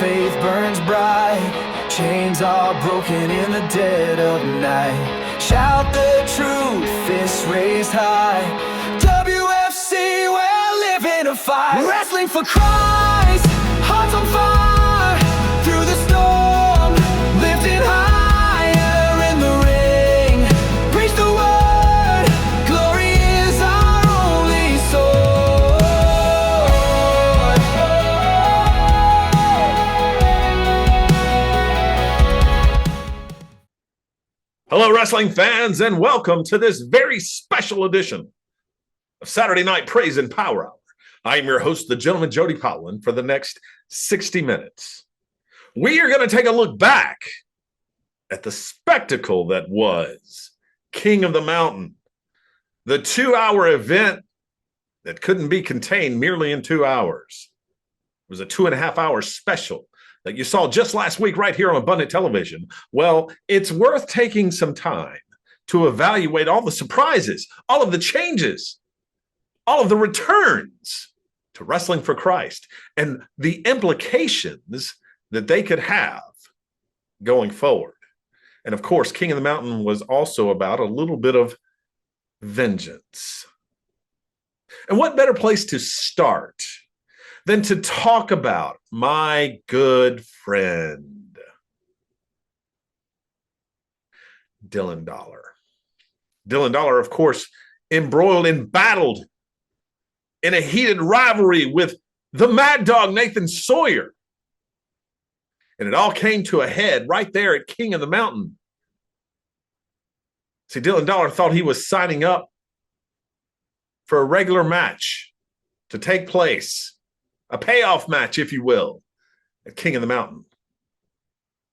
faith burns bright. Chains are broken in the dead of night. Shout the truth, fists raised high. WFC, we're living a fight. Wrestling for Christ, hearts on fire. Through the storm, lifting higher in the ring. Preach the word, glory is our only sword. Hello, wrestling fans, and welcome to this very special edition of Saturday Night Praise and Power Hour. I am your host, the gentleman Jody Powlin, for the next 60 minutes. We are going to take a look back at the spectacle that was King of the Mountain, the 2-hour event that couldn't be contained merely in 2 hours. It was a 2.5-hour special that you saw just last week right here on Abundant Television. Well, it's worth taking some time to evaluate all the surprises, all of the changes, all of the returns to Wrestling for Christ, and the implications that they could have going forward. And of course, King of the Mountain was also about a little bit of vengeance. And what better place to start than to talk about my good friend, Dylan Dollar. Dylan Dollar, of course, embroiled and battled in a heated rivalry with the Mad Dog Nathan Sawyer. And it all came to a head right there at King of the Mountain. See, Dylan Dollar thought he was signing up for a regular match to take place, a payoff match, if you will, at King of the Mountain.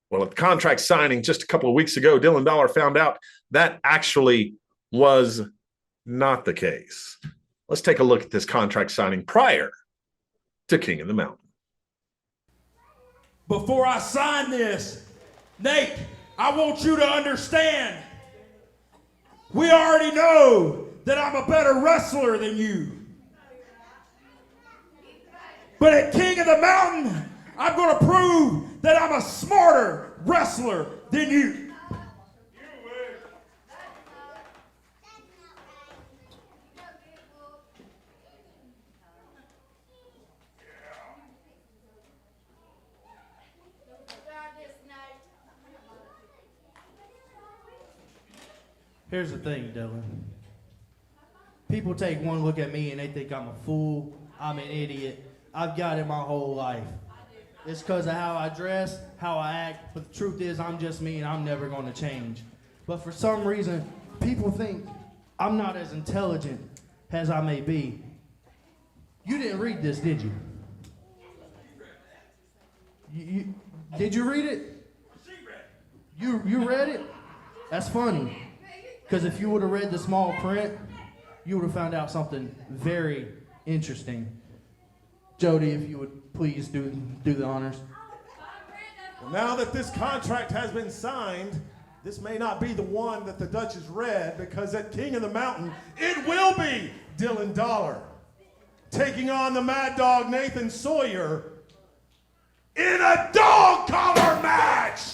Well, at the contract signing just a couple of weeks ago, Dylan Dollar found out that actually was not the case. Let's take a look at this contract signing prior to King of the Mountain. Before I sign this, Nate, I want you to understand, we already know that I'm a better wrestler than you. But at King of the Mountain, I'm going to prove that I'm a smarter wrestler than you. Here's the thing, Dylan. People take one look at me and they think I'm a fool, I'm an idiot. I've got it my whole life. It's because of how I dress, how I act, but the truth is I'm just me and I'm never going to change. But for some reason, people think I'm not as intelligent as I may be. You didn't read this, did you? Did you read it? You read it? That's funny. Because if you would have read the small print, you would have found out something very interesting. Jody, if you would please do the honors. Well, now that this contract has been signed, this may not be the one that the Duchess read, because at King of the Mountain, it will be Dylan Dollar taking on the Mad Dog Nathan Sawyer in a dog collar match.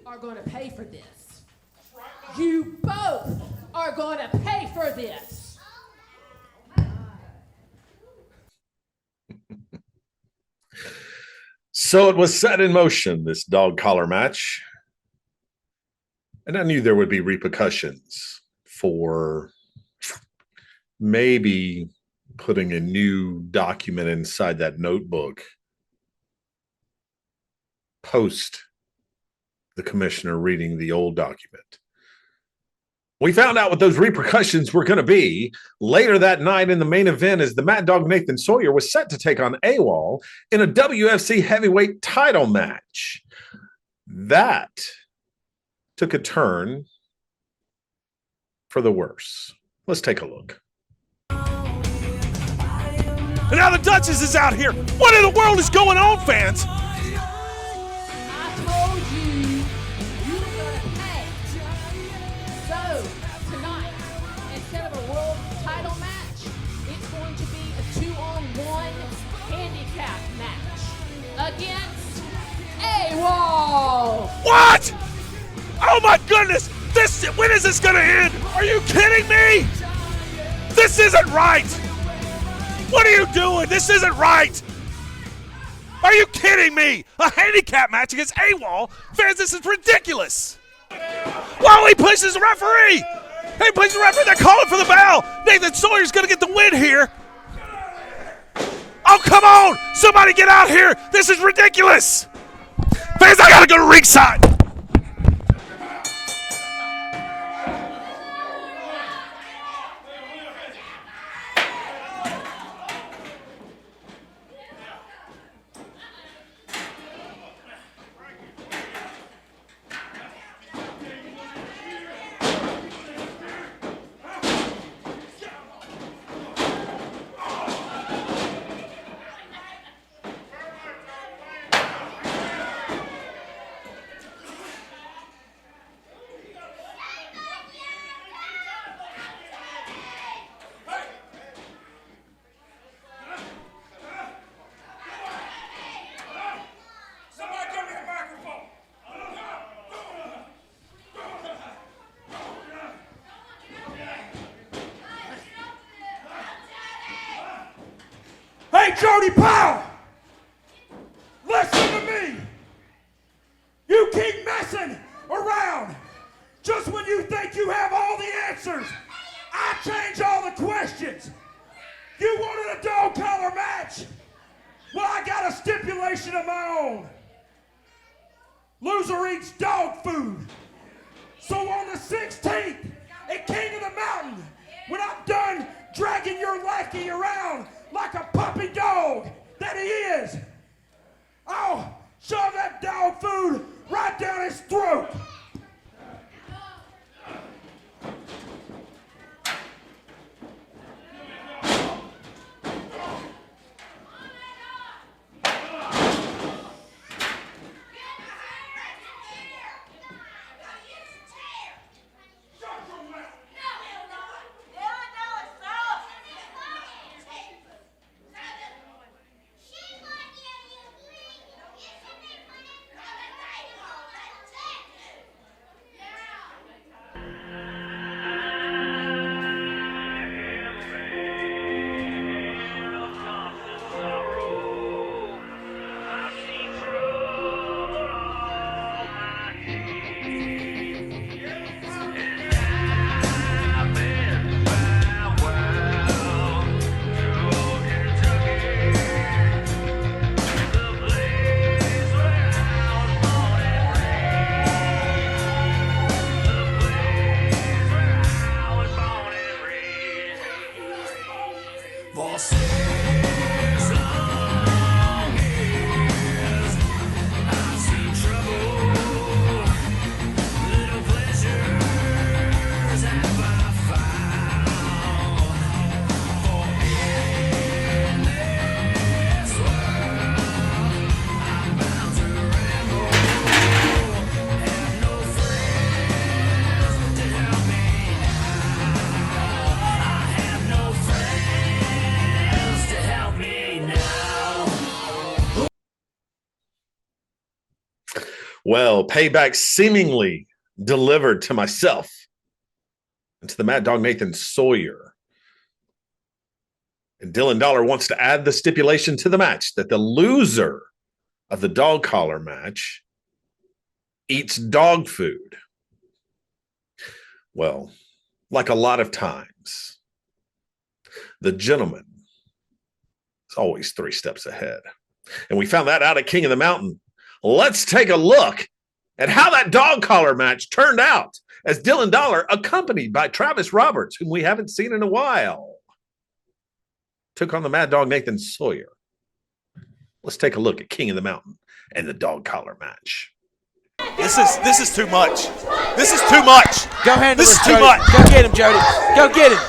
Are going to pay for this. You both are going to pay for this. So it was set in motion, this dog collar match. And I knew there would be repercussions for maybe putting a new document inside that notebook post the commissioner reading the old document. We found out what those repercussions were going to be later that night in the main event, as the Mad Dog Nathan Sawyer was set to take on AWOL in a WFC heavyweight title match. That took a turn for the worse. Let's take a look. I am not and now the Duchess is out here. What in the world is going on, fans? I told you you were going to pay. So, tonight, instead of a world title match, it's going to be a 2-on-1 handicap match against AWOL. What? Oh my goodness! When is this gonna end? Are you kidding me? This isn't right! What are you doing? This isn't right! Are you kidding me? A handicap match against AWOL? Fans, this is ridiculous! Whoa, he pushes the referee! He pushes the referee, they're calling for the bell! Nathan Sawyer's gonna get the win here! Oh, come on! Somebody get out here! This is ridiculous! Fans, I gotta go to ringside! Hey, Jody Powell! Listen to me! You keep messing around just when you think you have all the answers. I change all the questions. You wanted a dog collar match? Well, I got a stipulation of my own. Loser eats dog food. So on the 16th at King of the Mountain, when I'm done dragging your lackey around like a puppy dog that he is, I'll shove that dog food right down his throat. Well, payback seemingly delivered to myself and to the Mad Dog Nathan Sawyer. And Dylan Dollar wants to add the stipulation to the match that the loser of the dog collar match eats dog food. Well, like a lot of times, the gentleman is always 3 steps ahead. And we found that out at King of the Mountain. Let's take a look at how that dog collar match turned out as Dylan Dollar, accompanied by Travis Roberts, whom we haven't seen in a while, took on the Mad Dog Nathan Sawyer. Let's take a look at King of the Mountain and the dog collar match. This is too much. This is too much. Go handle this. This Is too Jody. much. Go get him, Jody. Go get him.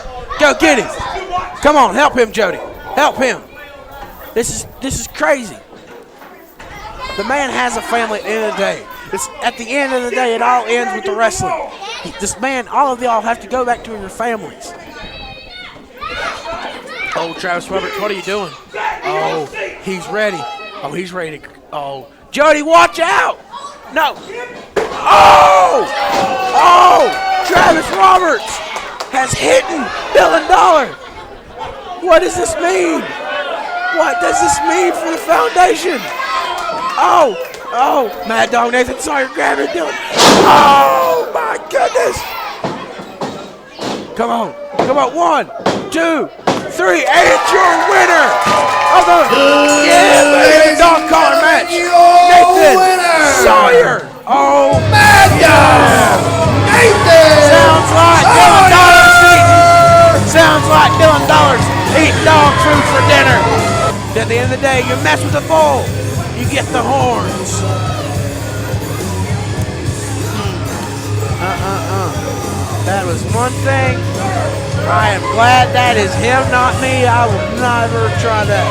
Go get him. Come on, help him, Jody. Help him. This is crazy. The man has a family at the end of the day. At the end of the day, it all ends with the wrestling. This man, all of y'all have to go back to your families. Oh, Travis Roberts, what are you doing? Oh, he's ready. Oh, he's ready. Oh, Jody, watch out! No. Oh! Oh! Travis Roberts has hit Dylan Dollar. What does this mean? What does this mean for the foundation? Oh! Oh! Mad Dog Nathan Sawyer grabbing Dylan. Oh my goodness! Come on. Come on. 1, 2, 3, and it's your winner of the dog collar match. Nathan Sawyer. Oh, Mad Dog Nathan. Sounds like Dylan Dollar's eating dog food for dinner. At the end of the day, you mess with the bull, you get the horns. That was one thing. I am glad that is him, not me. I will never try that.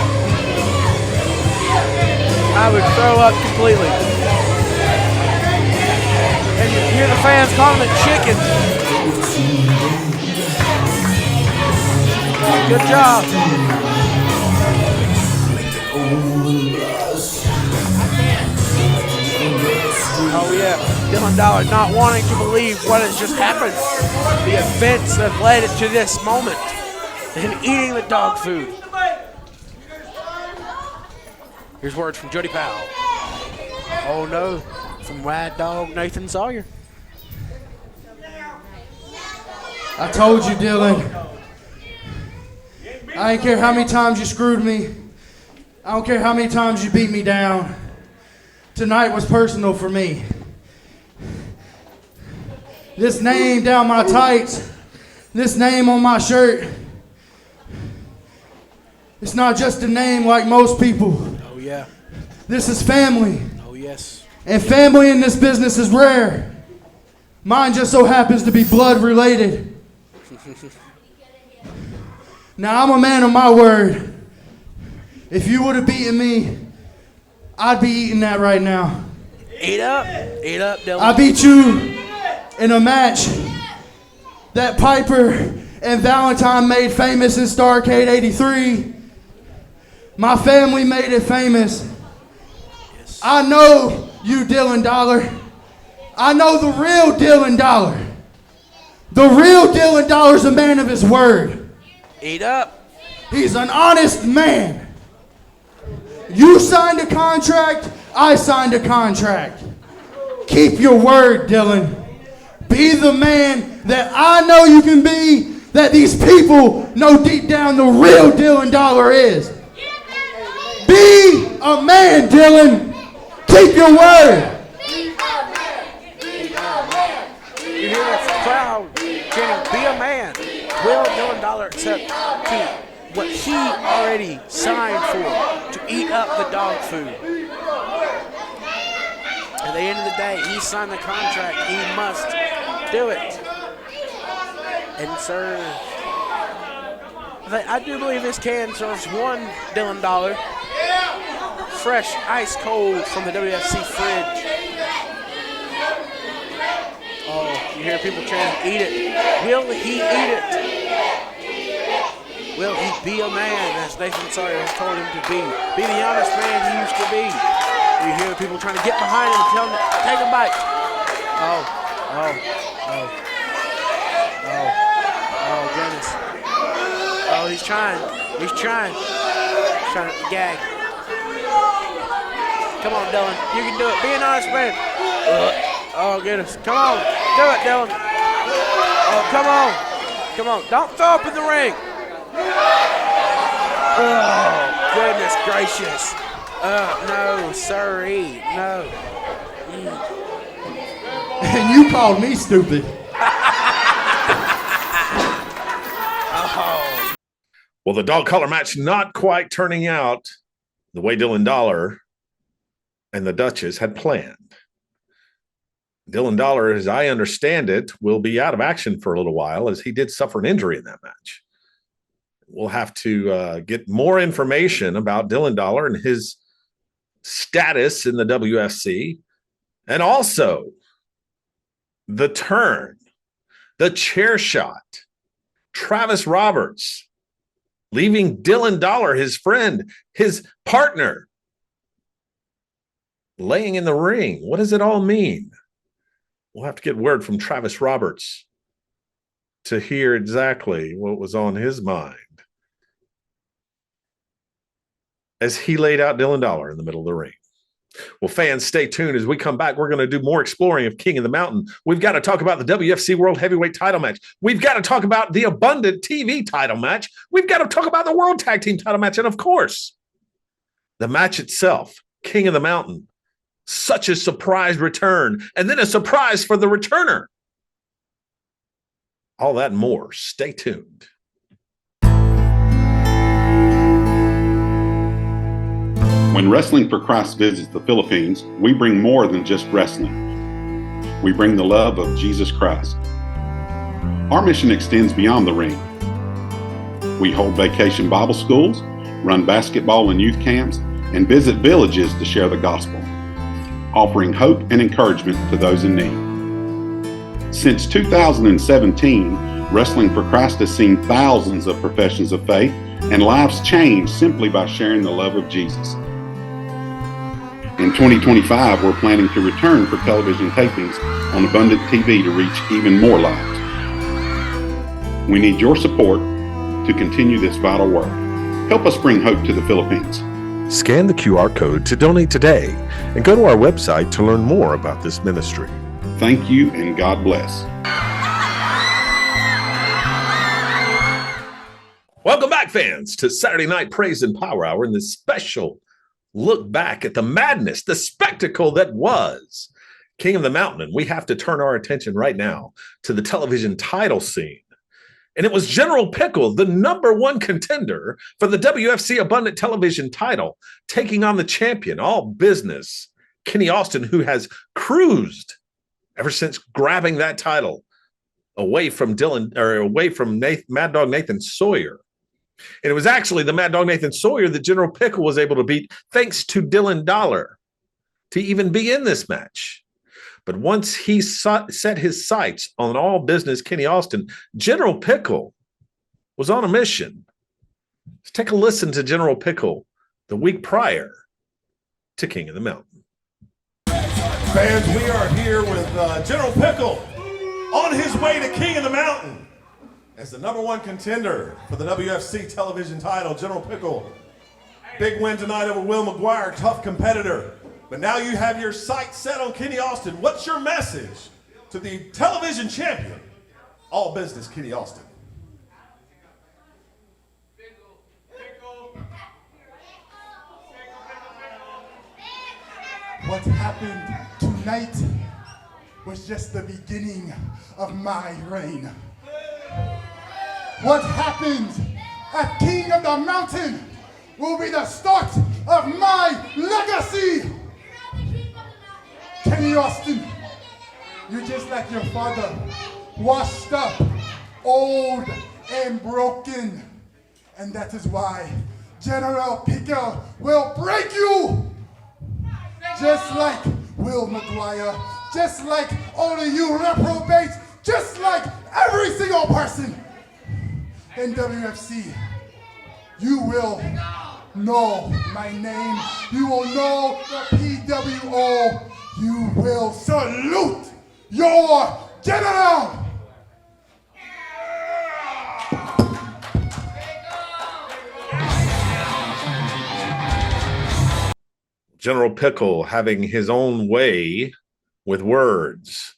I would throw up completely. And you hear the fans calling it chicken. Good job. Oh yeah, Dylan Dollar not wanting to believe what has just happened. The events that led it to this moment. And eating the dog food. Here's words from Jody Powell. Oh no, from Mad Dog Nathan Sawyer. I told you, Dylan. I don't care how many times you screwed me. I don't care how many times you beat me down. Tonight was personal for me. This name down my tights, this name on my shirt, it's not just a name like most people. Oh yeah. This is family. Oh yes. And family in this business is rare. Mine just so happens to be blood related. Now I'm a man of my word. If you would have beaten me, I'd be eating that right now. Eat up, Dylan. I beat you in a match that Piper and Valentine made famous in Starrcade '83. My family made it famous. Yes. I know you, Dylan Dollar. I know the real Dylan Dollar. The real Dylan Dollar's a man of his word. Eat up. He's an honest man. You signed a contract, I signed a contract. Keep your word, Dylan. Be the man that I know you can be, that these people know deep down the real Dylan Dollar is. Be a man, Dylan. Keep your word. You hear that crowd chanting, be a man. Will Dylan Dollar accept what he already signed for, to eat up the dog food? At the end of the day, he signed the contract. He must do it. And sir, I do believe this can serves one Dylan Dollar. Fresh, ice cold from the WFC fridge. Oh, you hear people chanting, eat it. Will he eat it? Will he be a man, as Nathan Sawyer has told him to be? Be the honest man he used to be. You hear people trying to get behind him and tell him to take a bite. Oh, goodness. Oh, he's trying. He's trying to gag. Come on, Dylan. You can do it. Be an honest man. Oh, goodness. Come on. Do it, Dylan. Oh, come on. Come on. Don't throw up in the ring. Oh, goodness gracious. No, sorry. No. And you called me stupid. Oh. Well, the dog collar match not quite turning out the way Dylan Dollar and the Duchess had planned. Dylan Dollar, as I understand it, will be out of action for a little while, as he did suffer an injury in that match. we'll have to get more information about Dylan Dollar and his status in the WFC, and also the turn, the chair shot, Travis Roberts leaving Dylan Dollar, his friend, his partner, laying in the ring. What does it all mean? We'll have to get word from Travis Roberts to hear exactly what was on his mind as he laid out Dylan Dollar in the middle of the ring. Well, fans, stay tuned. As we come back, we're going to do more exploring of King of the Mountain. We've got to talk about the WFC World Heavyweight title match. We've got to talk about the Abundant TV title match. We've got to talk about the World Tag Team title match. And of course, the match itself, King of the Mountain. Such a surprise return, and then a surprise for the returner. All that and more. Stay tuned. When Wrestling for Christ visits the Philippines, we bring more than just wrestling. We bring the love of Jesus Christ. Our mission extends beyond the ring. We hold vacation Bible schools, run basketball and youth camps, and visit villages to share the gospel, offering hope and encouragement to those in need. Since 2017, Wrestling for Christ has seen thousands of professions of faith and lives changed simply by sharing the love of Jesus. In 2025, we're planning to return for television tapings on Abundant TV to reach even more lives. We need your support to continue this vital work. Help us bring hope to the Philippines. Scan the QR code to donate today and go to our website to learn more about this ministry. Thank you and God bless. Welcome back, fans, to Saturday Night Praise and Power Hour and this special look back at the madness, the spectacle that was King of the Mountain. And we have to turn our attention right now to the television title scene. And it was General Pickle, the #1 contender for the WFC Abundant Television title, taking on the champion, all business, Kenny Austin, who has cruised ever since grabbing that title away from Mad Dog Nathan Sawyer. And it was actually the Mad Dog Nathan Sawyer that General Pickle was able to beat, thanks to Dylan Dollar, to even be in this match. But once he set his sights on all business Kenny Austin, General Pickle was on a mission. Let's take a listen to General Pickle the week prior to King of the Mountain. Fans, we are here with General Pickle on his way to King of the Mountain. As the #1 contender for the WFC television title, General Pickle, big win tonight over Will McGuire, tough competitor. But now you have your sights set on Kenny Austin. What's your message to the television champion, all business Kenny Austin? What happened tonight was just the beginning of my reign. What happened at King of the Mountain will be the start of my legacy. Kenny Austin, you're just like your father, washed up, old, and broken. And that is why General Pickle will break you. Just like Will McGuire, just like all of you reprobates, just like every single person in WFC. You will know my name. You will know the PWO. You will salute your general. General Pickle having his own way with words.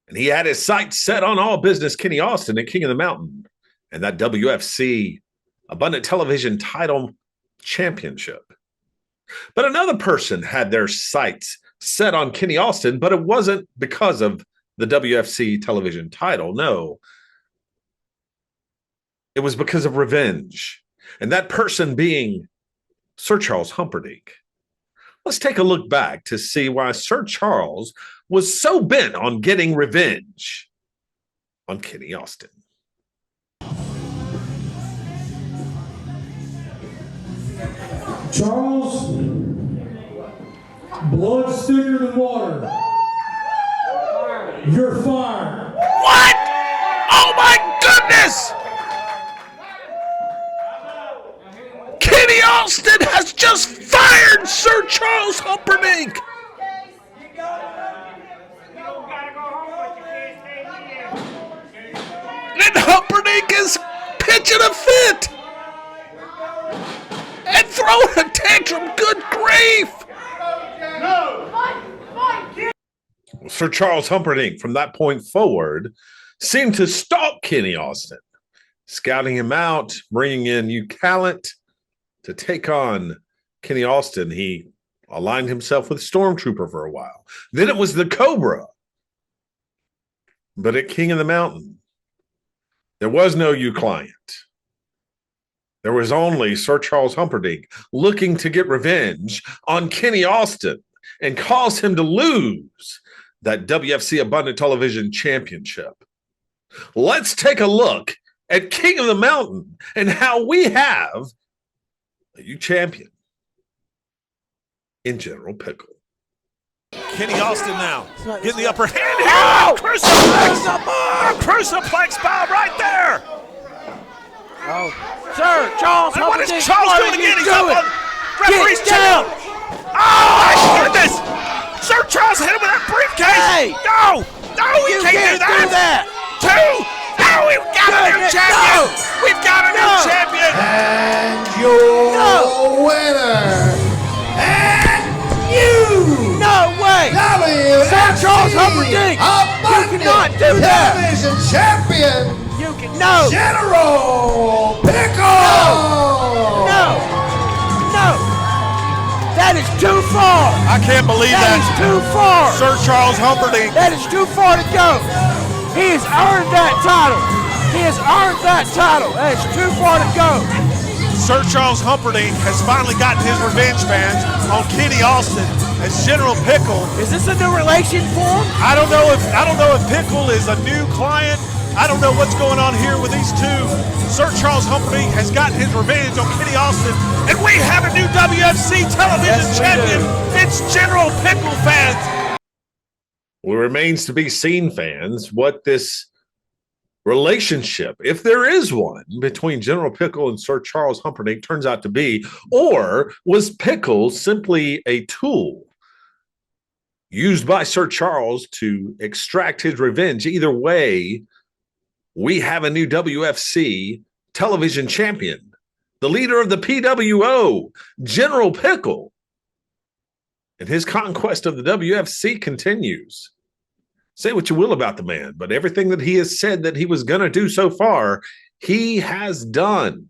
And he had his sights set on all business Kenny Austin at King of the Mountain and that WFC Abundant Television title championship. But another person had their sights set on Kenny Austin, but it wasn't because of the WFC television title. No, it was because of revenge. And that person being Sir Charles Humperdinck. Let's take a look back to see why Sir Charles was so bent on getting revenge on Kenny Austin. Charles, blood thicker than water. You're fired. What? Oh my goodness! Kenny Austin has just fired Sir Charles Humperdinck. And Humperdinck is pitching a fit and throwing a tantrum. Good grief! Sir Charles Humperdinck, from that point forward, seemed to stalk Kenny Austin, scouting him out, bringing in new talent to take on Kenny Austin. He aligned himself with Stormtrooper for a while. Then it was the Cobra. But at King of the Mountain, there was no you client. There was only Sir Charles Humperdinck looking to get revenge on Kenny Austin and cause him to lose that WFC Abundant Television Championship. Let's take a look at King of the Mountain and how we have a new champion in General Pickle. Kenny Austin now getting the upper hand here. Crucifix! Crucifix bomb right there. Oh, Sir Charles And what is Humperdinck, Charles what doing are again? you He's up doing? on referee's Get down. Oh my goodness! Sir Charles hit him with that briefcase. Hey. No, we You can't do can't that. do that. Two. No, we've got a new champion. We've got a new champion. And your winner, and you, No way! Sir Charles Humperdinck! You cannot do that! Television champion, You can no! General Pickle. No! That is too far! I can't believe That is too far! Sir Charles Humperdinck. That is too far to go! He has earned that title! He has earned that title! That is too far to go! Sir Charles Humperdinck has finally gotten his revenge fans on Kenny Austin as General Pickle. Is this a new relation for him? I don't know if Pickle is a new client. I don't know what's going on here with these two. Sir Charles Humperdinck has gotten his revenge on Kenny Austin, and we have a new WFC television champion. It's General Pickle, fans. Well, it remains to be seen, fans, what this relationship, if there is one, between General Pickle and Sir Charles Humperdinck turns out to be, or was Pickle simply a tool used by Sir Charles to extract his revenge? Either way, we have a new WFC television champion, the leader of the PWO, General Pickle. And his conquest of the WFC continues. Say what you will about the man, but everything that he has said that he was going to do so far, he has done.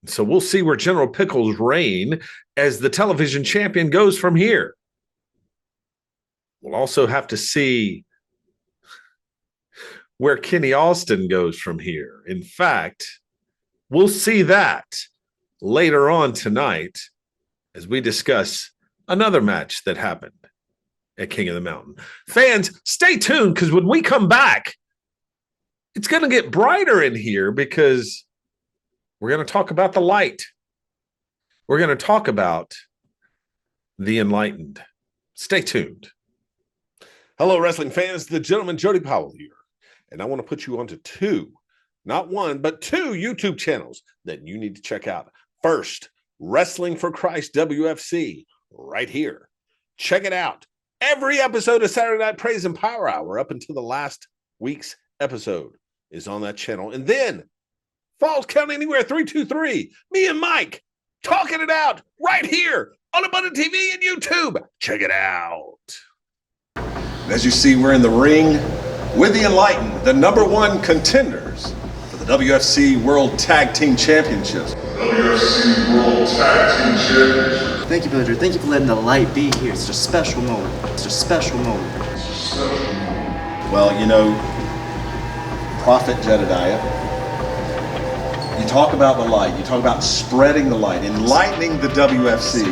So we'll see where General Pickle's reign as the television champion goes from here. We'll also have to see where Kenny Austin goes from here. In fact, we'll see that later on tonight as we discuss another match that happened at King of the Mountain. Fans, stay tuned, because when we come back, it's going to get brighter in here, because we're going to talk about the light. We're going to talk about the enlightened. Stay tuned. Hello, wrestling fans. The gentleman Jody Powell here. And I want to put you onto two, not one, but two YouTube channels that you need to check out. First, Wrestling for Christ WFC, right here. Check it out. Every episode of Saturday Night Praise and Power Hour up until the last week's episode is on that channel. And then Falls Count Anywhere 323, me and Mike talking it out right here on Abundant TV and YouTube. Check it out. As you see, we're in the ring with the Enlightened, the #1 contenders for the WFC World Tag Team Championships. WFC World Tag Team Championships. Thank you, Villager. Thank you for letting the light be here. It's a special moment. It's a special moment. Well, you know, Prophet Jedediah, you talk about the light, you talk about spreading the light, enlightening the WFC.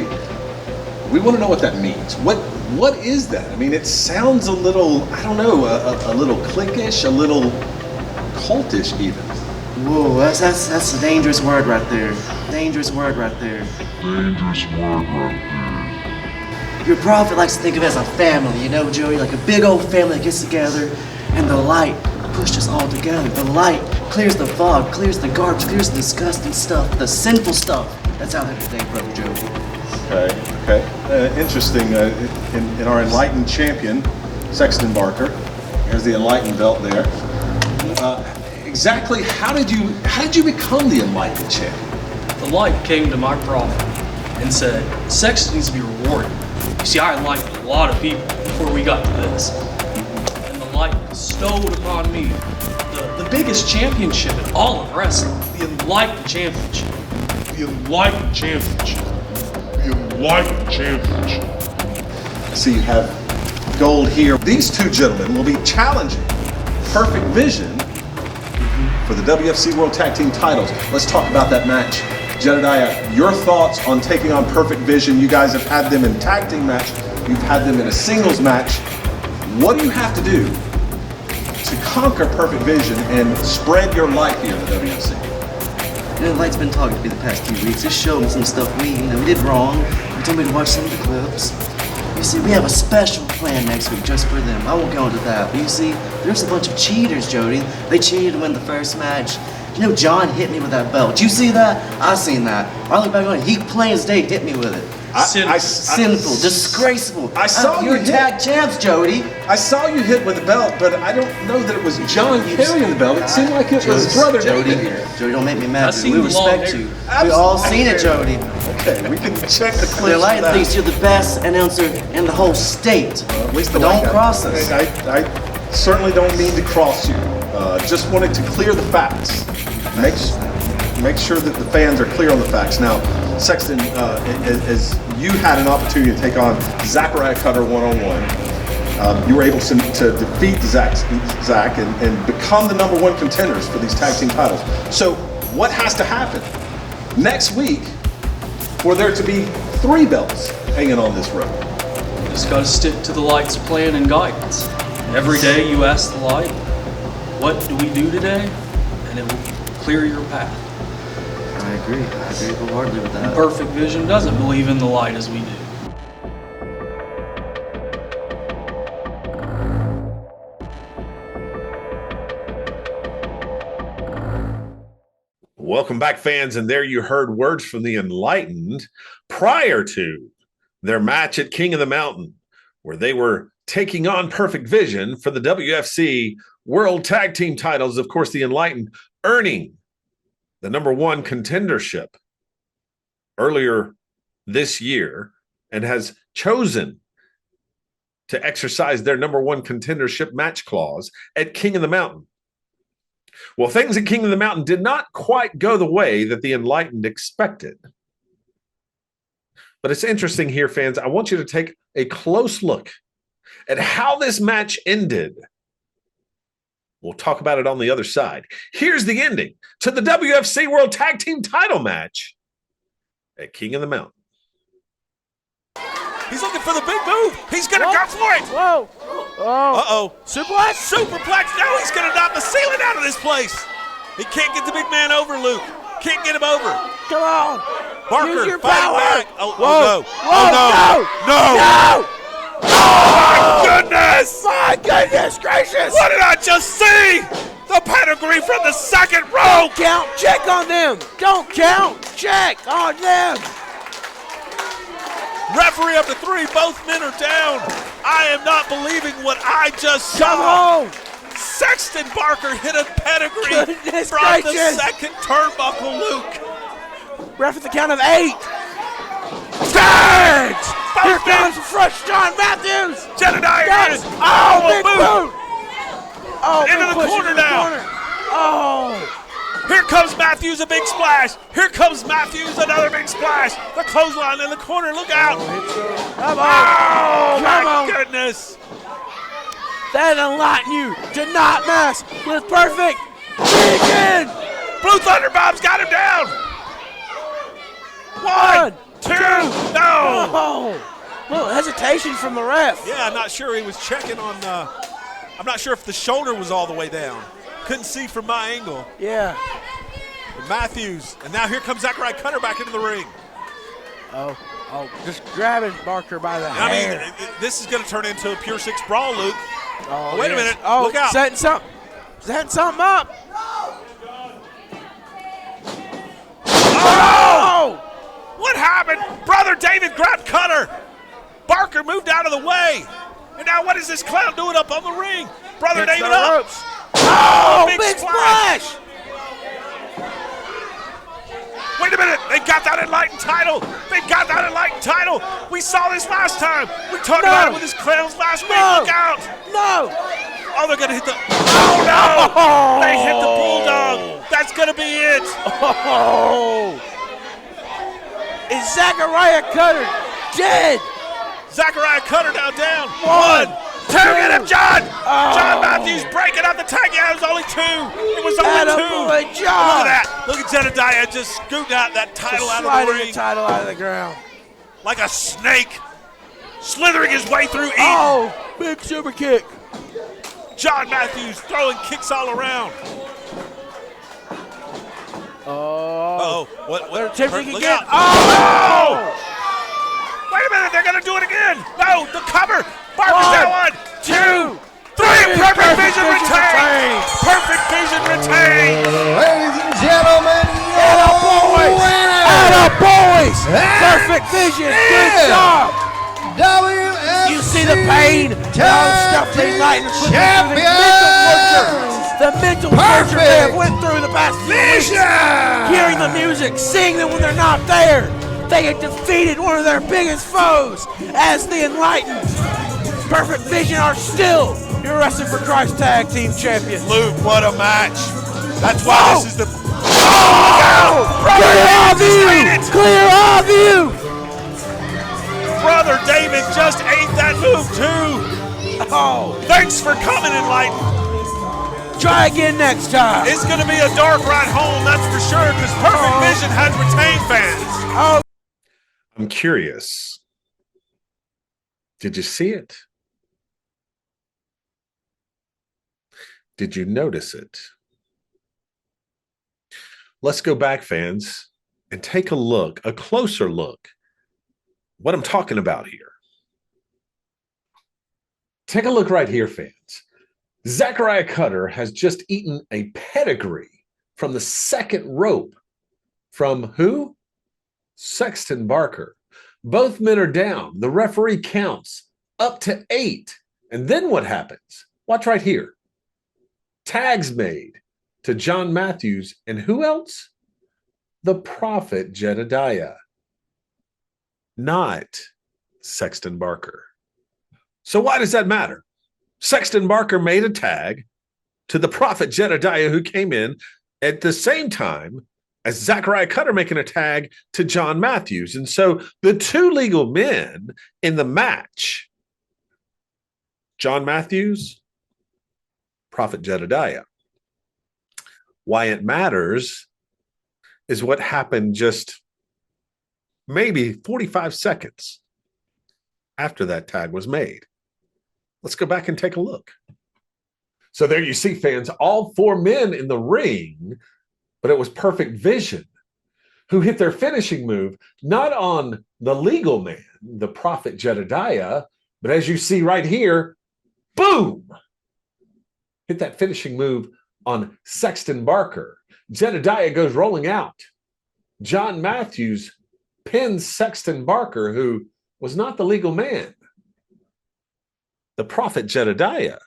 We want to know what that means. What is that? I mean, it sounds a little, I don't know, a little cliquish, a little cultish even. Whoa, that's a dangerous word right there. Dangerous word right there. Your prophet likes to think of it as a family, you know, Joey? Like a big old family that gets together, and the light pushed us all together. The light clears the fog, clears the garbage, clears the disgusting stuff, the sinful stuff that's out there today, Brother Joey. Okay. Interesting. In our enlightened champion, Sexton Barker, here's the enlightened belt there. Exactly how did you become the enlightened champion? The light came to my prophet and said, Sexton needs to be rewarded. You see, I enlightened a lot of people before we got to this. And the light bestowed upon me the biggest championship in all of wrestling, the enlightened championship. The enlightened championship. The enlightened championship. I see you have gold here. These two gentlemen will be challenging Perfect Vision for the WFC World Tag Team titles. Let's talk about that match. Jedediah, your thoughts on taking on Perfect Vision. You guys have had them in tag team match. You've had them in a singles match. What do you have to do to conquer Perfect Vision and spread your light here in the WFC? You know, the light's been talking to me the past 2 weeks. Just showed me some stuff we did wrong. He told me to watch some of the clips. You see, we have a special plan next week just for them. I won't go into that, but you see, there's a bunch of cheaters, Jody. They cheated to win the first match. You know, John hit me with that belt. Did you see that? I seen that. I look back on it. He plain as day hit me with it. Sinful, disgraceful. I saw you You're tag champs, Jody. I saw you hit with the belt, but I don't know that it was John carrying the belt. It seemed like it was Brother Jody. David here. Jody, don't make me mad. We respect you. We all seen it, Jody. Okay, we can check the clips. The light thinks you're the best announcer in the whole state. At least the don't light cross us. I certainly don't mean to cross you. Just wanted to clear the facts. Make sure that the fans are clear on the facts. Now, Sexton, as you had an opportunity to take on Zachariah Cutter one-on-one, you were able to defeat Zach and become the #1 contenders for these tag team titles. So what has to happen next week for there to be 3 belts hanging on this rope? You just got to stick to the light's plan and guidance. Every day you ask the light, what do we do today? And it will clear your path. I agree wholeheartedly with that. Perfect Vision doesn't believe in the light as we do. Welcome back, fans. And there you heard words from the Enlightened prior to their match at King of the Mountain, where they were taking on Perfect Vision for the WFC World Tag Team titles. Of course, the Enlightened earning the #1 contendership earlier this year and has chosen to exercise their #1 contendership match clause at King of the Mountain. Well, things at King of the Mountain did not quite go the way that the Enlightened expected. But it's interesting here, fans. I want you to take a close look at how this match ended. We'll talk about it on the other side. Here's the ending to the WFC World Tag Team title match at King of the Mountain. He's looking for the big move. He's going to go for it. Whoa. Uh-oh. Superplex? Superplex. Now he's going to knock the ceiling out of this place. He can't get the big man over, Luke. Can't get him over. Come on. Barker Use your fighting power. back. Oh, Whoa. no. Whoa, Oh, no. no. Oh, my goodness. My goodness gracious. What did I just see? The pedigree from the second row. Don't count. Check on them. Don't count. Check on them. Referee up to 3. Both men are down. I am not believing what I just saw. Come on. Sexton Barker hit a pedigree Goodness from gracious. the second turnbuckle, Luke. Ref at the count of 8. Tags! Here comes fresh John Matthews. Jedediah is. Oh, big boot. boot. Oh, Into big the push corner into the now. corner. Oh. Here comes Matthews, a big splash. Here comes Matthews, another big splash. The clothesline in the corner, look out. Come on. Oh, Come my on. goodness. That enlighten you to not mess with Perfect Vision. Blue Thunder Bob's got him down. 1, 2, no. Oh. Little hesitation from the ref. Yeah, I'm not sure he was checking on I'm not sure if the shoulder was all the way down. couldn't see from my angle. Yeah. And Matthews, and now here comes Zachariah Cutter back into the ring. Oh, just grabbing Barker by the I hair. mean, this is going to turn into a pure six brawl, Luke. Oh, wait yes. a minute. Oh, Look out. setting something up. Oh! What happened? Brother David grabbed Cutter. Barker moved out of the way. And now what is this clown doing up on the ring? Brother Gets David the up. ropes. Oh, big splash. splash. Wait a minute. They got that enlightened title. They got that enlightened title. We saw this last time. We talked about it with his clowns last week. Look out. No. Oh, they're going to hit the... Oh, no. They hit the bulldog. That's going to be it. Oh. Is Zachariah Cutter dead? Zachariah Cutter now down. One, two, get him, John! Oh. John Matthews breaking up the tag. Yeah, it was only two. It was only Attaboy, two. John. Look at that. Look at Jedediah just scooting out that title out of the Sliding ring. the title out of the ground. Like a snake. Slithering his way through Eden. Oh, big super kick. John Matthews throwing kicks all around. Oh. What? They're attempting Look again. out. Oh! Wait a minute. They're going to do it again. No, the cover. Barker's down. 1, 2, 3. Perfect vision retained. Perfect vision retained. Ladies and gentlemen, Boys! Perfect vision. Good job. WFC You see the pain? Stuff they lighten the mental torture they have went through the past few weeks. Hearing the music, seeing them when they're not there. They had defeated one of their biggest foes as the Enlightened. Perfect Vision are still your Wrestling for Christ Tag Team Champions. Luke, what a match. That's why this is the... Clear our view! Clear our view! Brother David just ate that move too. Oh. Thanks for coming, Enlightened. Try again next time. It's going to be a dark ride home, that's for sure, because Perfect Vision has retained fans. Oh. I'm curious. Did you see it? Did you notice it? Let's go back, fans, and take a look, a closer look, what I'm talking about here. Take a look right here, fans. Zachariah Cutter has just eaten a pedigree from the second rope. From who? Sexton Barker. Both men are down. The referee counts up to 8. And then what happens? Watch right here. Tags made to John Matthews and who else? The prophet Jedediah, not Sexton Barker. So why does that matter? Sexton Barker made a tag to the prophet Jedediah, who came in at the same time as Zachariah Cutter making a tag to John Matthews. And so the two legal men in the match, John Matthews, prophet Jedediah. Why it matters is what happened just maybe 45 seconds after that tag was made. Let's go back and take a look. So there you see, fans, all 4 men in the ring, but it was Perfect Vision who hit their finishing move, not on the legal man, the prophet Jedediah, but as you see right here, boom, hit that finishing move on Sexton Barker. Jedediah goes rolling out. John Matthews pins Sexton Barker, who was not the legal man. The prophet Jedediah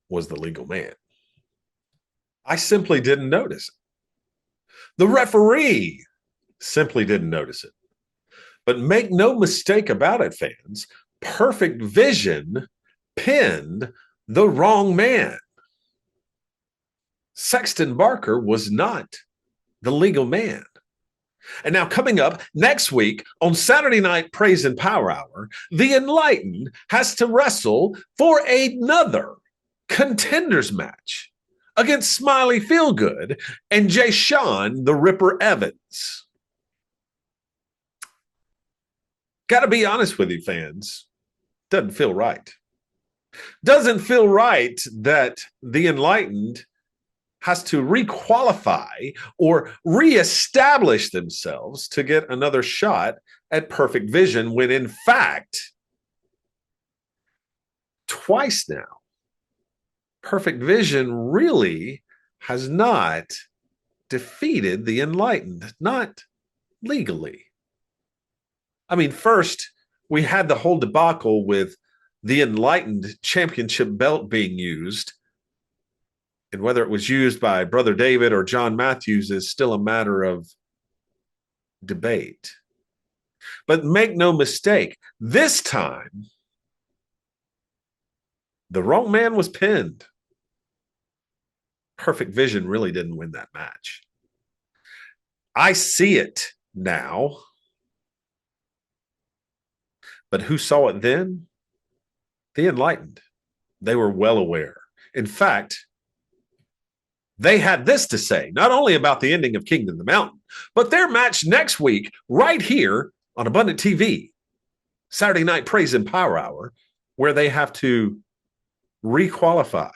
was the legal man. I simply didn't notice it. The referee simply didn't notice it. But make no mistake about it, fans, Perfect Vision pinned the wrong man. Sexton Barker was not the legal man. And now coming up next week on Saturday Night Praise and Power Hour, the Enlightened has to wrestle for another contenders match against Smiley Feelgood and Jay Sean the Ripper Evans. Got to be honest with you, fans. Doesn't feel right. Doesn't feel right that the Enlightened has to requalify or reestablish themselves to get another shot at perfect vision when in fact, twice now, perfect vision really has not defeated the enlightened, not legally. I mean, first, we had the whole debacle with the enlightened championship belt being used. And whether it was used by Brother David or John Matthews is still a matter of debate. But make no mistake, this time, the wrong man was pinned. Perfect Vision really didn't win that match. I see it now. But who saw it then? The enlightened. They were well aware. In fact, they had this to say, not only about the ending of King of the Mountain, but their match next week, right here on Abundant TV, Saturday Night Praise and Power Hour, where they have to requalify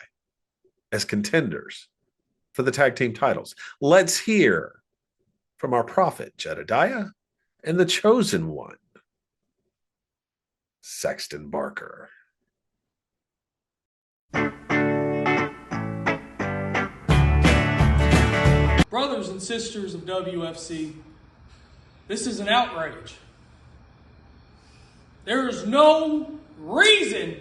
as contenders for the tag team titles. Let's hear from our prophet, Jedediah, and the chosen one, Sexton Barker. Brothers and sisters of WFC, this is an outrage. There is no reason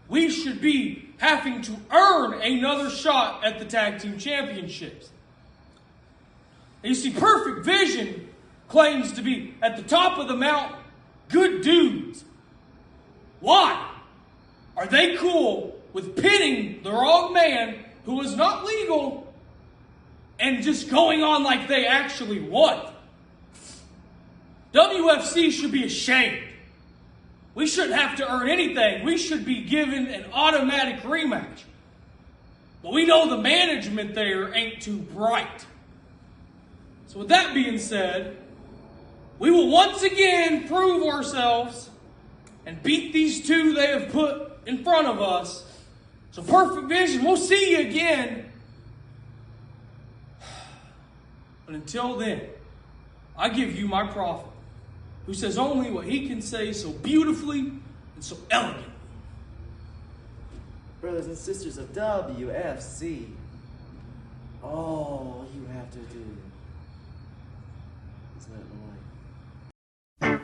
we should be having to earn another shot at the tag team championships. You see, Perfect Vision claims to be at the top of the mountain, good dudes. Why? Are they cool with pinning the wrong man who is not legal and just going on like they actually won? WFC should be ashamed. We shouldn't have to earn anything. We should be given an automatic rematch. But we know the management there ain't too bright. So with that being said, we will once again prove ourselves and beat these two they have put in front of us. So Perfect Vision, we'll see you again. But until then, I give you my prophet, who says only what he can say so beautifully and so elegantly. Brothers and sisters of WFC, all you have to do is let the light.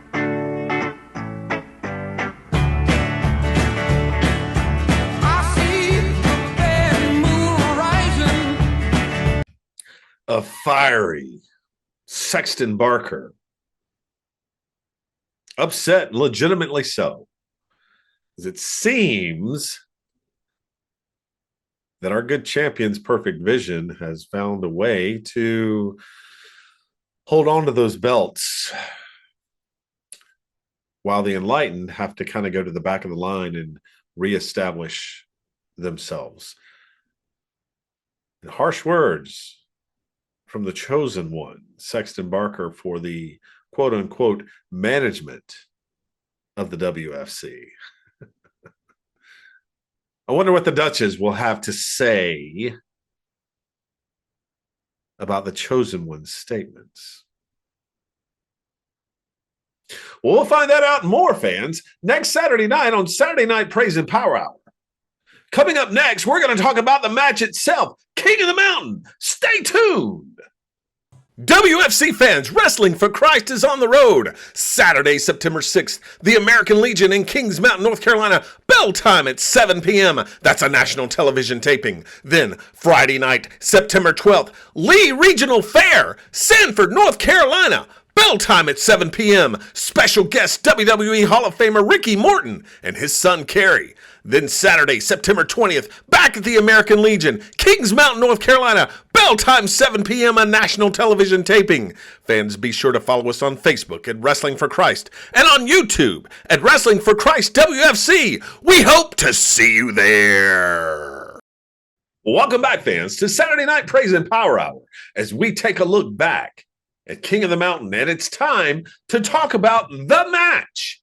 A fiery Sexton Barker. Upset, legitimately so. As it seems that our good champion's Perfect Vision has found a way to hold on to those belts while the enlightened have to kind of go to the back of the line and reestablish themselves. And harsh words from the chosen one, Sexton Barker, for the quote-unquote management of the WFC. I wonder what the Duchess will have to say about the chosen one's statements. Well, we'll find that out and more, fans, next Saturday night on Saturday Night Praise and Power Hour. Coming up next, we're going to talk about the match itself, King of the Mountain. Stay tuned. WFC fans, Wrestling for Christ is on the road. Saturday, September 6th, the American Legion in Kings Mountain, North Carolina. Bell time at 7 p.m. That's a national television taping. Then, Friday night, September 12th, Lee Regional Fair, Sanford, North Carolina. Bell time at 7 p.m. Special guest WWE Hall of Famer Ricky Morton and his son Kerry. Then Saturday, September 20th, back at the American Legion, Kings Mountain, North Carolina. Bell time 7 p.m. a national television taping. Fans, be sure to follow us on Facebook at Wrestling for Christ and on YouTube at Wrestling for Christ WFC. We hope to see you there. Welcome back, fans, to Saturday Night Praise and Power Hour as we take a look back at King of the Mountain, and it's time to talk about the match.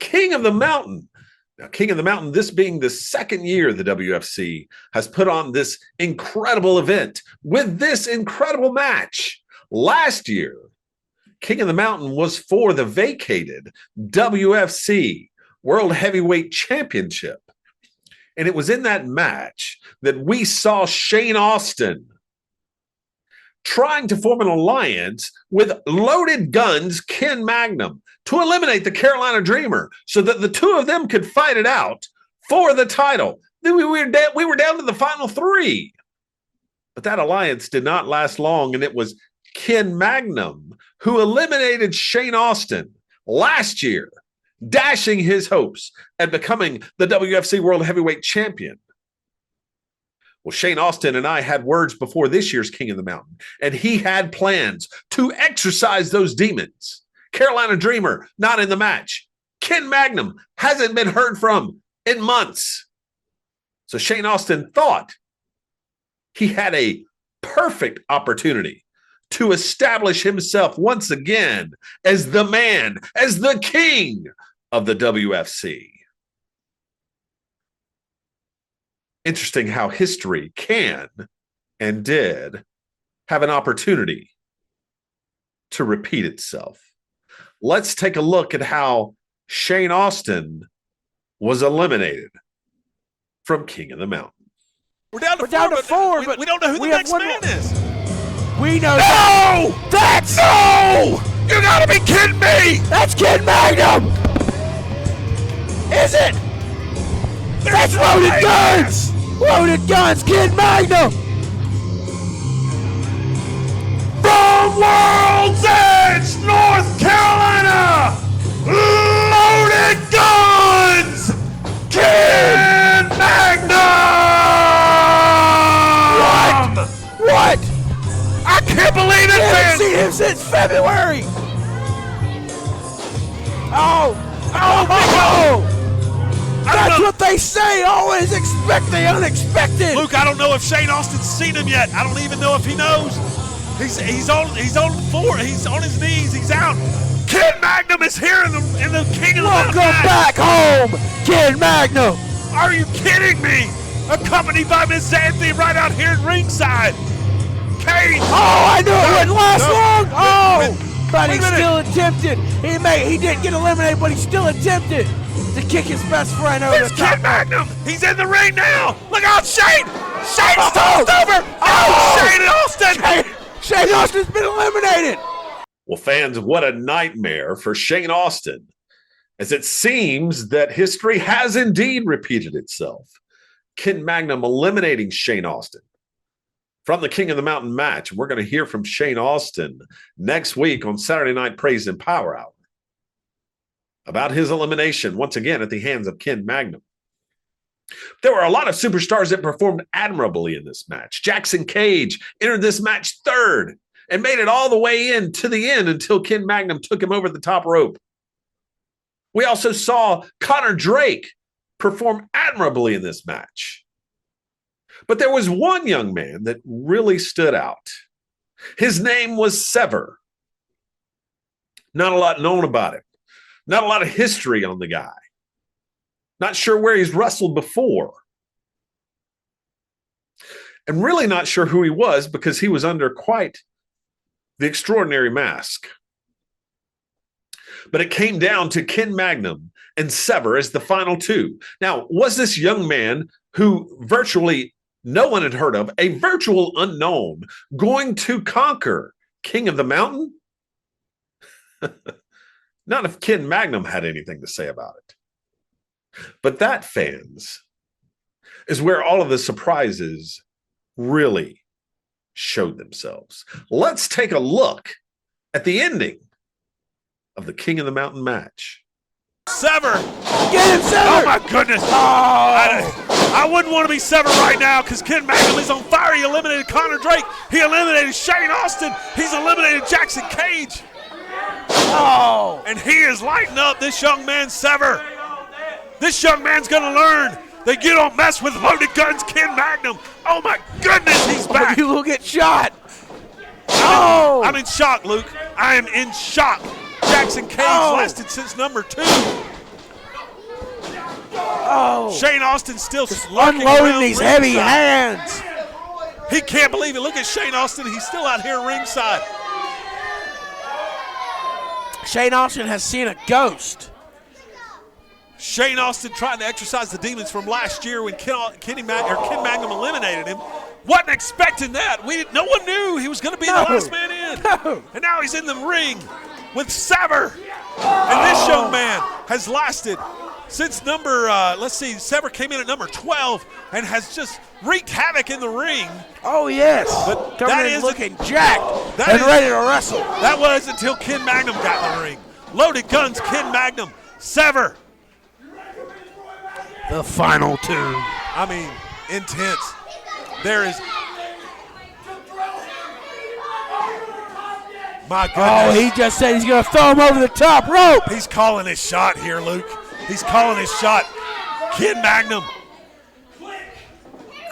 King of the Mountain Now, King of the Mountain, this being the second year the WFC has put on this incredible event with this incredible match. Last year, King of the Mountain was for the vacated WFC World Heavyweight Championship. And it was in that match that we saw Shane Austin trying to form an alliance with Loaded Guns Ken Magnum to eliminate the Carolina Dreamer so that the two of them could fight it out for the title. Then we were down to the final three. But that alliance did not last long, and it was Ken Magnum who eliminated Shane Austin last year, dashing his hopes at becoming the WFC World Heavyweight Champion. Well, Shane Austin and I had words before this year's King of the Mountain, and he had plans to exorcise those demons. Carolina Dreamer, not in the match. Ken Magnum hasn't been heard from in months. So Shane Austin thought he had a perfect opportunity to establish himself once again as the man, as the king of the WFC. Interesting how history can and did have an opportunity to repeat itself. Let's take a look at how Shane Austin was eliminated from King of the Mountain. We're down to four, but we don't know who the next man is. We know. No! That's No! You gotta be kidding me! That's Ken Magnum! Is it? That's Loaded Guns! Loaded Guns, Ken Magnum! From World's Edge, North Carolina, Loaded Guns, Ken Magnum! What? I can't believe it, I man! haven't seen him since February! Oh! That's what they say! Always expect the unexpected! Luke, I don't know if Shane Austin's seen him yet. I don't even know if he knows. He's on his knees. He's out. Ken Magnum is here in the King of the Mountain. Welcome back home, Ken Magnum! Are you kidding me? Accompanied by Miss Xanthi right out here at ringside. Kane. Oh, I knew it wouldn't last long. But he's still attempted. He didn't get eliminated, but he still attempted to kick his best friend over There's the top. Ken Magnum. He's in the ring now. Look out, Shane. Shane's tossed over. Shane Austin. Shane Austin's been eliminated. Well, fans, what a nightmare for Shane Austin, as it seems that history has indeed repeated itself. Ken Magnum eliminating Shane Austin from the King of the Mountain match. We're going to hear from Shane Austin next week on Saturday Night Praise and Power Hour about his elimination, once again, at the hands of Ken Magnum. There were a lot of superstars that performed admirably in this match. Jackson Cage entered this match third and made it all the way in to the end until Ken Magnum took him over the top rope. We also saw Connor Drake perform admirably in this match. But there was one young man that really stood out. His name was Sever. Not a lot known about him. Not a lot of history on the guy. Not sure where he's wrestled before. And really not sure who he was because he was under quite the extraordinary mask. But it came down to Ken Magnum and Sever as the final two. Now, was this young man who virtually no one had heard of, a virtual unknown, going to conquer King of the Mountain? Not if Ken Magnum had anything to say about it. But that, fans, is where all of the surprises really showed themselves. Let's take a look at the ending of the King of the Mountain match. Sever! Get him, Sever! Oh, my goodness! I wouldn't want to be Sever right now because Ken Magnum is on fire. He eliminated Connor Drake. He eliminated Shane Austin. He's eliminated Jackson Cage. Oh! And he is lighting up this young man, Sever. This young man's going to learn that you don't mess with Loaded Guns Ken Magnum. Oh, my goodness, he's back. You will get shot. I'm in shock, Luke. I am in shock. Jackson Cage lasted since number 2. Oh. Shane Austin still lurking Unloading around these ringside. heavy hands. He can't believe it. Look at Shane Austin. He's still out here ringside. Shane Austin has seen a ghost. Shane Austin trying to exorcise the demons from last year when Ken Magnum eliminated him. Wasn't expecting that. No one knew he was going to be the last man in. No. And now he's in the ring with Sever. And this young man has lasted since Sever came in at number 12 and has just wreaked havoc in the ring. Oh, yes. But Coming that in is looking jacked and ready to wrestle. That was until Ken Magnum got in the ring. Loaded guns, Ken Magnum, Sever. The final tune. I mean, intense. There is. My goodness. Oh, he just said he's going to throw him over the top rope. He's calling his shot here, Luke. He's calling his shot. Ken Magnum.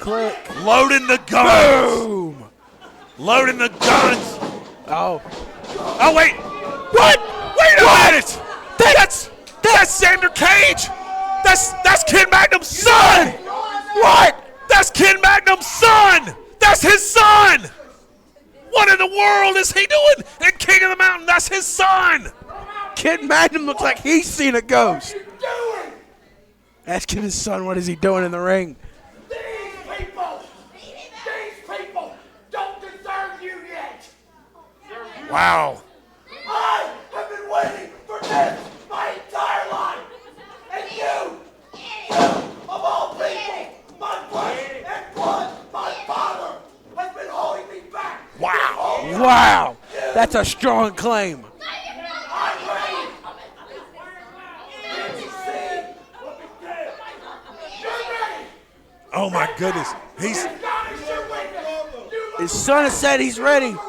Click. Loading the guns. Boom. Loading the guns. Oh. Oh, wait. What? Wait a minute. That's Xander Cage. That's Ken Magnum's son. What? That's Ken Magnum's son. That's his son. What in the world is he doing? And King of the Mountain, that's his son. Ken Magnum looks like he's seen a ghost. Asking his son what is he doing in the ring. These people don't deserve you yet. Wow. I have been waiting for this my entire life. And you, of all people, my flesh and blood, my father, has been holding me back. Wow. Wow. That's a strong claim. I'm ready. Did you see what we did? You're ready. Oh, my goodness. God is your witness. You His son has said he's ready. around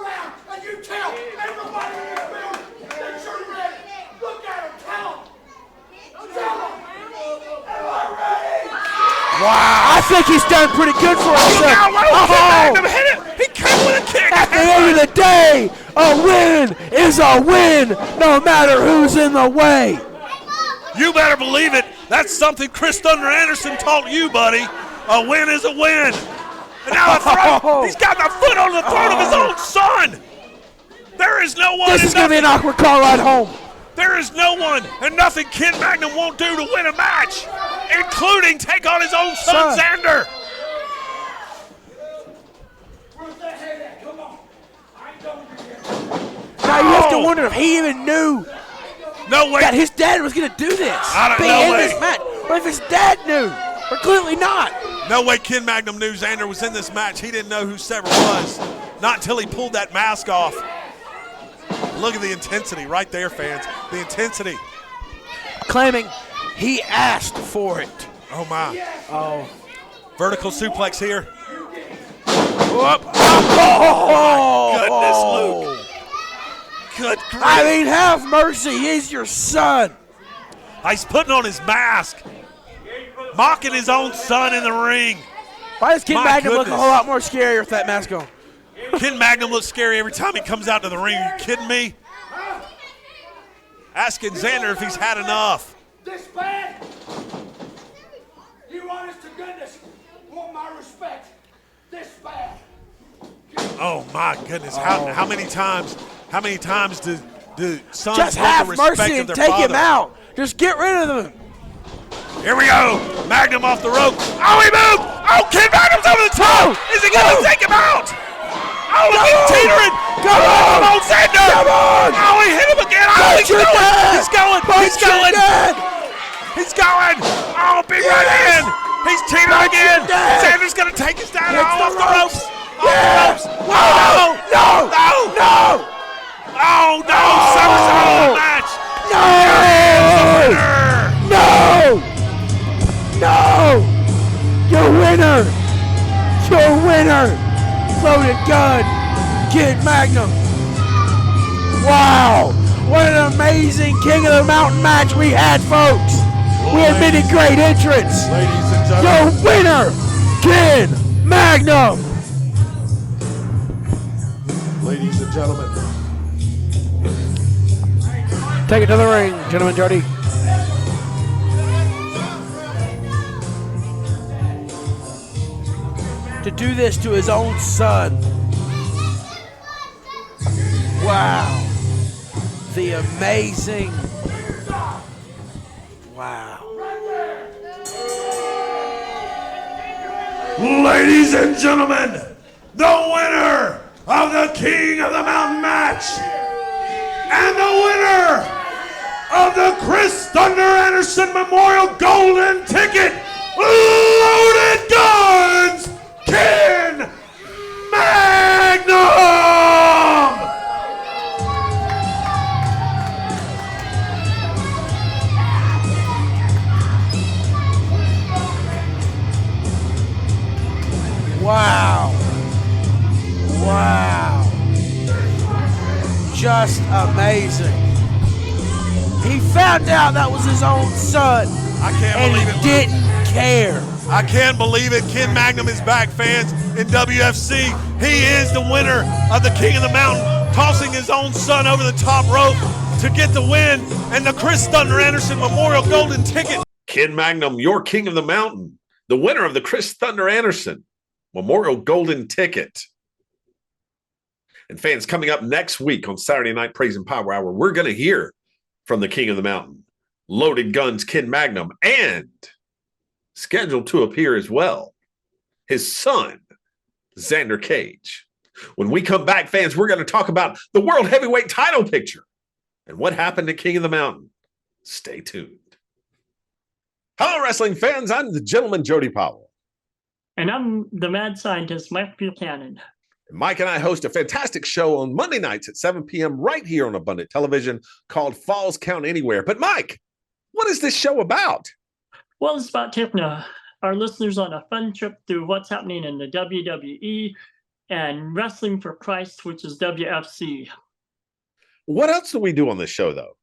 and you tell everybody in this building that you're ready. Look at him. Tell him. Tell him. Am I ready? Wow. I think he's done pretty good for himself. Magnum hit it. He came with a kick. At the end of the day, a win is a win, no matter who's in the way. You better believe it. That's something Chris Thunder Anderson taught you, buddy. A win is a win. And now he's got the foot on the throat of his own son. There is no one. This is going to be an awkward car ride home. There is no one and nothing Ken Magnum won't do to win a match, including take on his own son, Xander. Where's that head at? Come on. I ain't done with you yet. Now you have to wonder if he even knew that his dad was going to do this. I don't know. This match. Or if his dad knew. Or clearly not. No way Ken Magnum knew Xander was in this match. He didn't know who Sever was. Not until he pulled that mask off. Look at the intensity right there, fans. The intensity. Claiming he asked for it. Oh, my. Oh. Vertical suplex here. Whoop. Oh, my goodness, Luke. Good grief. I mean, have mercy. He's your son. He's putting on his mask. Mocking his own son in the ring. Why does Ken Magnum look a whole lot more scarier with that mask on? Ken Magnum looks scary every time he comes out to the ring. Are you kidding me? Asking Xander if he's had enough. This bad? You honest to goodness want my respect this bad? Oh my goodness! How many times do sons just want have the respect mercy of and their take father? him out. Just get rid of him. Here we go. Magnum off the rope. Oh, he moved. Oh, Ken Magnum's over the top. Is he going to take him out? Oh, look at teetering. Come on, Xander. Come on. Oh, he hit him again. Oh, he's going. He's going. He's going. Oh, big right hand. He's teetering again. Xander's going to take his dad off the ropes. Off the ropes. Oh, no. Oh, no. Sever's out of the match. No! Your winner! Loaded gun, Ken Magnum. Wow! What an amazing King of the Mountain match we had, folks. We had many great entrants. Ladies and gentlemen. Your winner, Ken Magnum. Ladies and gentlemen. Take it to the ring, gentlemen, Jody. to do this to his own son. Wow. The amazing. Wow. Ladies and gentlemen, the winner of the King of the Mountain match and the winner of the Chris Thunder Anderson Memorial Golden Ticket Loaded Guns, Ken Magnum! Wow. Wow. Just amazing. He found out that was his own son. I can't and believe he it. didn't care. I can't believe it. Ken Magnum is back, fans, in WFC. He is the winner of the King of the Mountain, tossing his own son over the top rope to get the win and the Chris Thunder Anderson Memorial Golden Ticket. Ken Magnum, your King of the Mountain, the winner of the Chris Thunder Anderson Memorial Golden Ticket. And fans, coming up next week on Saturday Night Praise and Power Hour, we're going to hear from the King of the Mountain, Loaded Guns Ken Magnum, and scheduled to appear as well, his son, Xander Cage. When we come back, fans, we're going to talk about the World Heavyweight title picture and what happened to King of the Mountain. Stay tuned. Hello, wrestling fans. I'm the gentleman, Jody Powell. And I'm the mad scientist, Mike Buchanan. Mike and I host a fantastic show on Monday nights at 7 p.m. right here on Abundant Television called Falls Count Anywhere. But Mike, what is this show about? Well, it's about taking our listeners on a fun trip through what's happening in the WWE and Wrestling for Christ, which is WFC. What else do we do on this show, though?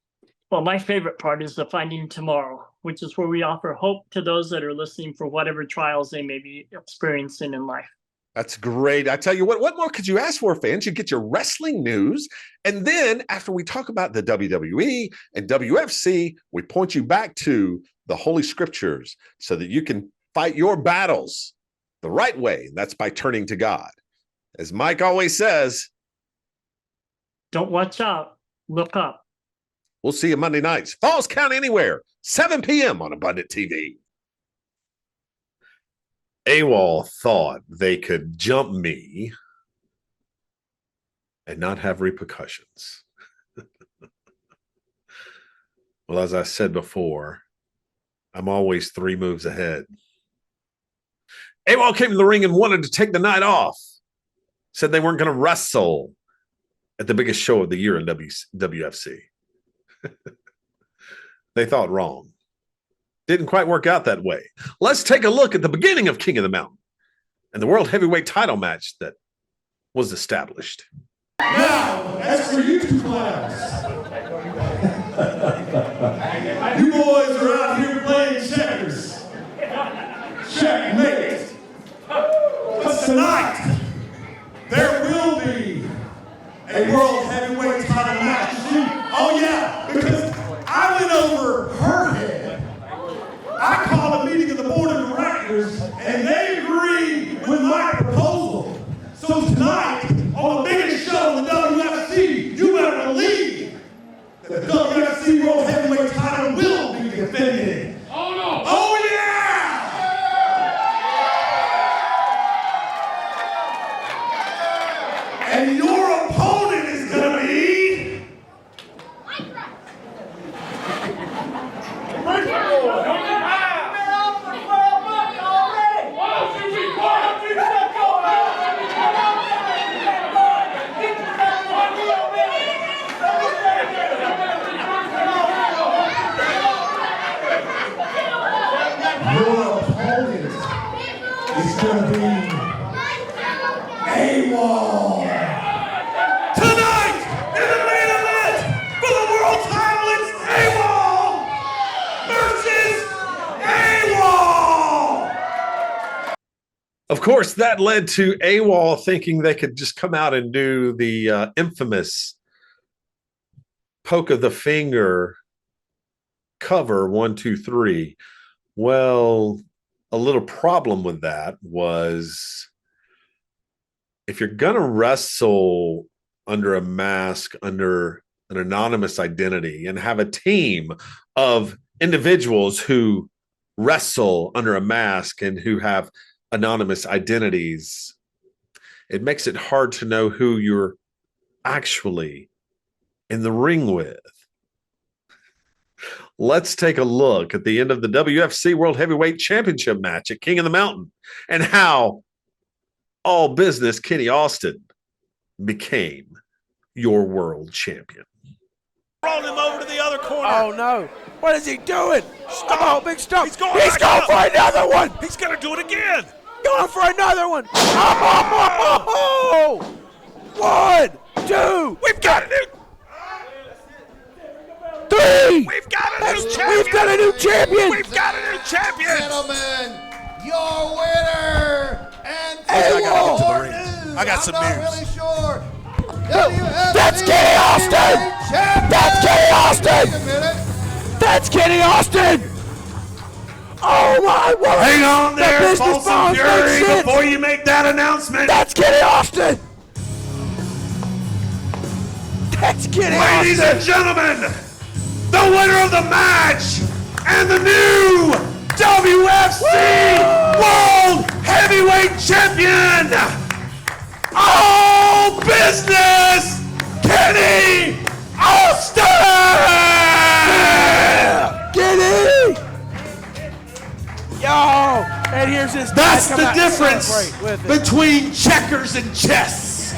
Well, my favorite part is the Finding Tomorrow, which is where we offer hope to those that are listening for whatever trials they may be experiencing in life. That's great. I tell you what more could you ask for, fans? You get your wrestling news. And then after we talk about the WWE and WFC, we point you back to the Holy Scriptures so that you can fight your battles the right way. And that's by turning to God. As Mike always says, don't watch out, look up. We'll see you Monday nights. Falls Count Anywhere, 7 p.m. on Abundant TV. AWOL thought they could jump me and not have repercussions. Well, as I said before, I'm always 3 moves ahead. AWOL came to the ring and wanted to take the night off. Said they weren't going to wrestle at the biggest show of the year in WFC. They thought wrong. Didn't quite work out that way. Let's take a look at the beginning of King of the Mountain and the World Heavyweight title match that was established. Now, as for you two clowns, you boys are out here playing checkers. Checkmate. But tonight, there will be a World Heavyweight title match. Oh yeah, because I went over her head. I called a meeting of the board of directors, and they agreed with my proposal. So tonight, on the biggest show in the WFC, you better believe that the WFC World Heavyweight title will be defended. Oh no! Oh yeah! And your opponent is going to be... Your opponent is going to be AWOL. Tonight, in the main event for the world title, it's AWOL versus AWOL. Of course, that led to AWOL thinking they could just come out and do the infamous poke of the finger cover 1, 2, 3. Well, a little problem with that was if you're going to wrestle under a mask, under an anonymous identity, and have a team of individuals who wrestle under a mask and who have anonymous identities, it makes it hard to know who you're actually in the ring with. Let's take a look at the end of the WFC World Heavyweight Championship match at King of the Mountain and how all business Kenny Austin became your world champion. Rolling him over to the other corner. Oh no. What is he doing? Stop. Oh, big stop. He's going for another one. He's going to do it again. Going for another one. Oh! 1, 2. We've got a new 3. We've got a new champion. We've got a new champion. We've got a new champion. Gentlemen, your winner and Hey, I got some news. Really sure. That's Kenny Austin. That's Kenny Austin. That's Kenny Austin. Oh my word. Hang on there, the Folsom Fury, before you make that announcement. That's Kenny Austin. That's Kenny Ladies Austin. and gentlemen, the winner of the match and the new WFC World Heavyweight Champion, all business, Kenny Austin! Kenny! Yo! And here's his That's dad the come out and difference celebrate with it. between checkers and chess.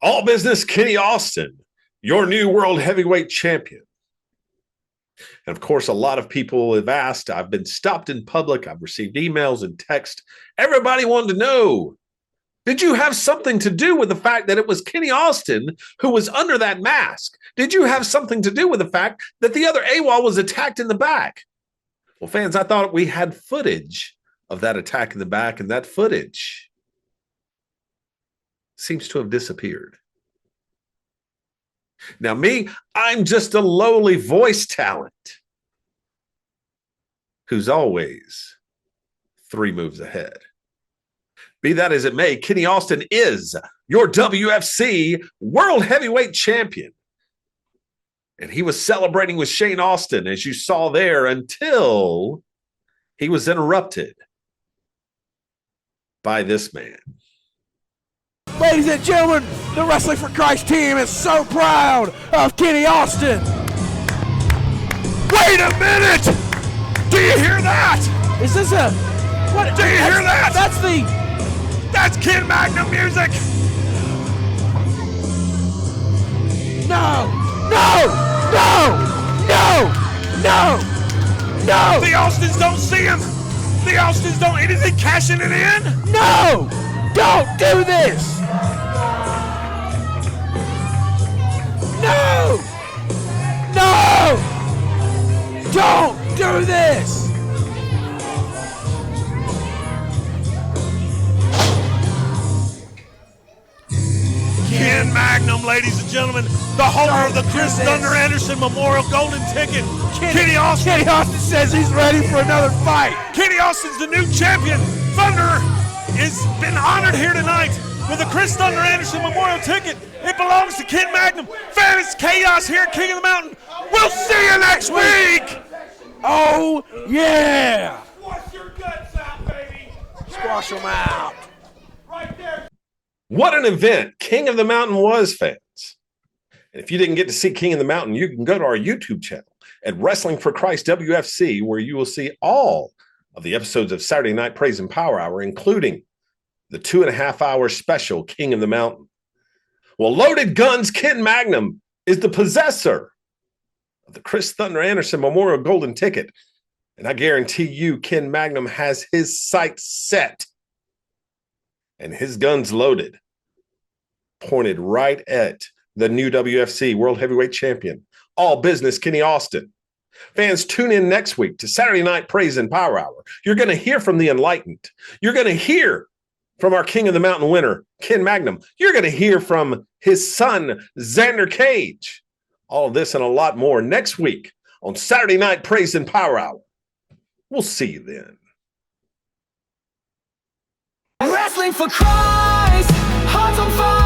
All business Kenny Austin, your new world heavyweight champion. And of course, a lot of people have asked. I've been stopped in public. I've received emails and text. Everybody wanted to know, did you have something to do with the fact that it was Kenny Austin who was under that mask? Did you have something to do with the fact that the other AWOL was attacked in the back? Well, fans, I thought we had footage of that attack in the back, and that footage seems to have disappeared. Now, me, I'm just a lowly voice talent who's always 3 moves ahead. Be that as it may, Kenny Austin is your WFC World Heavyweight Champion. And he was celebrating with Shane Austin, as you saw there, until he was interrupted by this man. Ladies and gentlemen, the Wrestling for Christ team is so proud of Kenny Austin. Wait a minute! Do you hear that? Is this a... What? Do you hear that? That's Ken Magnum music! No! No! No! No! No! No! The Austins don't see him! The Austins don't... Is he cashing it in? No! Don't do this! No! No! Don't do this! Ken Magnum, ladies and gentlemen, the holder of the Chris Thunder Anderson Memorial Golden Ticket. Kenny Austin. Kenny Austin says he's ready for another fight. Kenny Austin's the new champion. Thunder has been honored here tonight with the Chris Thunder Anderson Memorial Ticket. It belongs to Ken Magnum. Fan, it's chaos here at King of the Mountain. We'll see you next week. Oh, yeah. Squash your guts out, baby. Squash them out. Right there. What an event King of the Mountain was, fans. And if you didn't get to see King of the Mountain, you can go to our YouTube channel at Wrestling for Christ WFC, where you will see all of the episodes of Saturday Night Praise and Power Hour, including the 2.5-hour special King of the Mountain. Well, Loaded Guns Ken Magnum is the possessor of the Chris Thunder Anderson Memorial Golden Ticket. And I guarantee you, Ken Magnum has his sights set and his guns loaded, pointed right at the new WFC World Heavyweight Champion, all business Kenny Austin. Fans, tune in next week to Saturday Night Praise and Power Hour. You're going to hear from the enlightened. You're going to hear from our King of the Mountain winner, Ken Magnum. You're going to hear from his son, Xander Cage. All of this and a lot more next week on Saturday Night Praise and Power Hour. We'll see you then. Wrestling for Christ, hearts on fire.